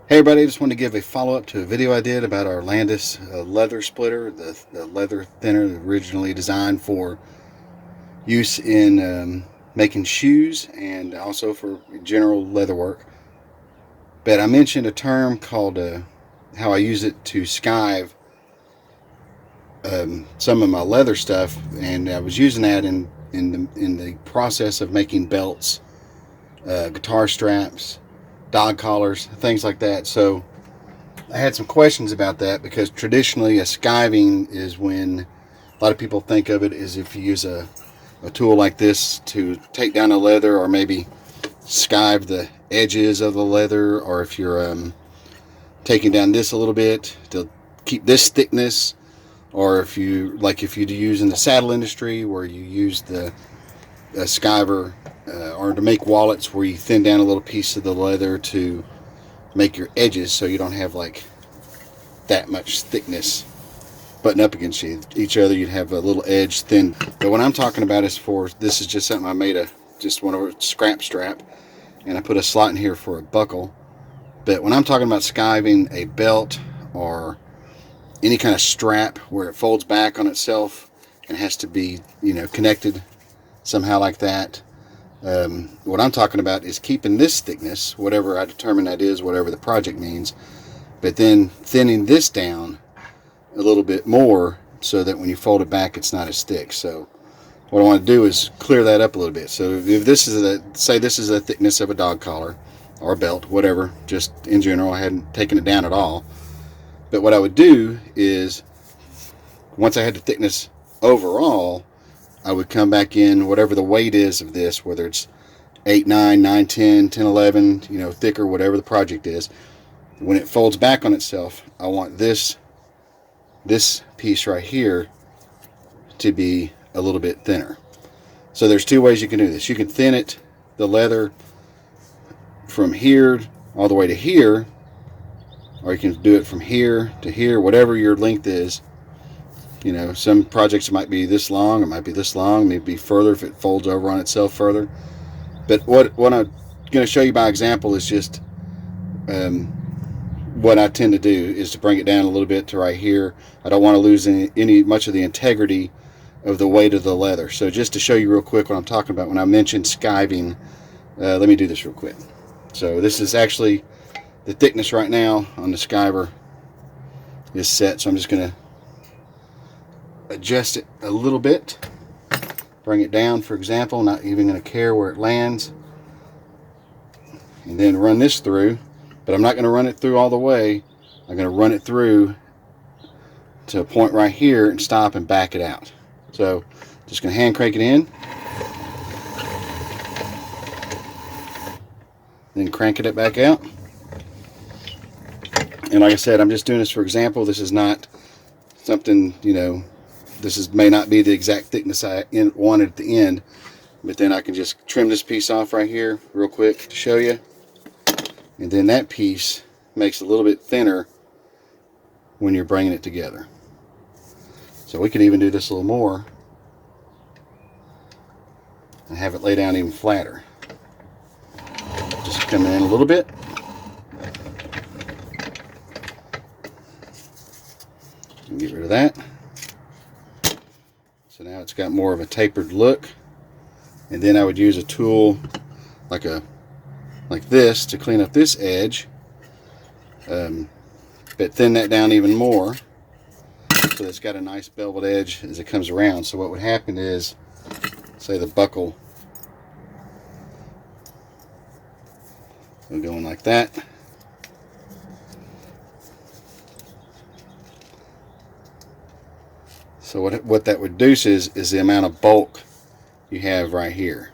Hey everybody, I just wanted to give a follow-up to a video I did about our Landis Leather Splitter, the leather thinner originally designed for use in making shoes and also for general leather work. But I mentioned a term called how I use it to skive some of my leather stuff, and I was using that in the process of making belts, guitar straps, dog collars, things like that. So I had some questions about that because traditionally a skiving is when a lot of people think of it as if you use a tool like this to take down the leather, or maybe skive the edges of the leather, or if you're taking down this a little bit to keep this thickness, or if you use in the saddle industry where you use the skiver, or to make wallets where you thin down a little piece of the leather to make your edges so you don't have like that much thickness button up against each other. You'd have a little edge thin. But what I'm talking about is this is just something I made just one of a scrap strap, and I put a slot in here for a buckle. But when I'm talking about skiving a belt or any kind of strap where it folds back on itself and has to be, connected somehow like that, what I'm talking about is keeping this thickness, whatever I determine that is, whatever the project means, but then thinning this down a little bit more so that when you fold it back it's not as thick. So what I want to do is clear that up a little bit. So if this is say this is the thickness of a dog collar or a belt, whatever, just in general, I hadn't taken it down at all. But what I would do is, once I had the thickness overall, I would come back in whatever the weight is of this, whether it's 8, 9, 9, 10, 10, 11, thicker, whatever the project is. When it folds back on itself, I want this piece right here to be a little bit thinner. So there's two ways you can do this. You can thin it, the leather, from here all the way to here, or you can do it from here to here, whatever your length is. Some projects might be this long, it might be this long, maybe further if it folds over on itself further. But what I'm going to show you by example is just what I tend to do is to bring it down a little bit to right here. I don't want to lose much of the integrity of the weight of the leather. So just to show you real quick what I'm talking about when I mentioned skiving, let me do this real quick. So this is actually the thickness right now on the skiver is set, so I'm just going to adjust it a little bit, bring it down, for example, not even going to care where it lands, and then run this through. But I'm not going to run it through all the way. I'm going to run it through to a point right here and stop and back it out. So just going to hand crank it in, then crank it back out. And like I said, I'm just doing this for example. This is not something, may not be the exact thickness I wanted at the end, but then I can just trim this piece off right here real quick to show you. And then that piece makes it a little bit thinner when you're bringing it together. So we could even do this a little more and have it lay down even flatter. Just come in a little bit. And get rid of that. So now it's got more of a tapered look. And then I would use a tool like this to clean up this edge, but thin that down even more so it's got a nice beveled edge as it comes around. So what would happen is, say the buckle will go in like that. So what that would reduce is the amount of bulk you have right here,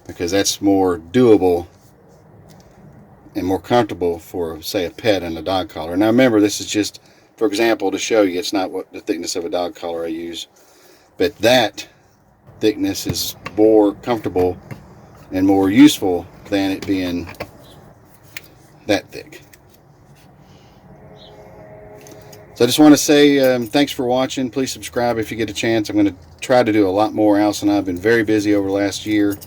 because that's more doable and more comfortable for, say, a pet and a dog collar. Now remember, this is just for example to show you, it's not what the thickness of a dog collar I use, but that thickness is more comfortable and more useful than it being that thick. So I just want to say thanks for watching. Please subscribe if you get a chance. I'm going to try to do a lot more. Allison and I have been very busy over the last year,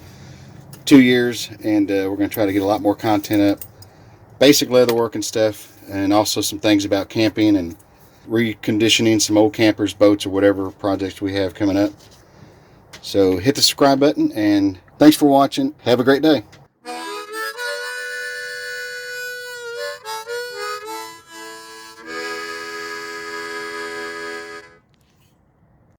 2 years, and we're going to try to get a lot more content up. basic leatherworking stuff, and also some things about camping and reconditioning some old campers, boats, or whatever projects we have coming up. So hit the subscribe button, and thanks for watching. Have a great day.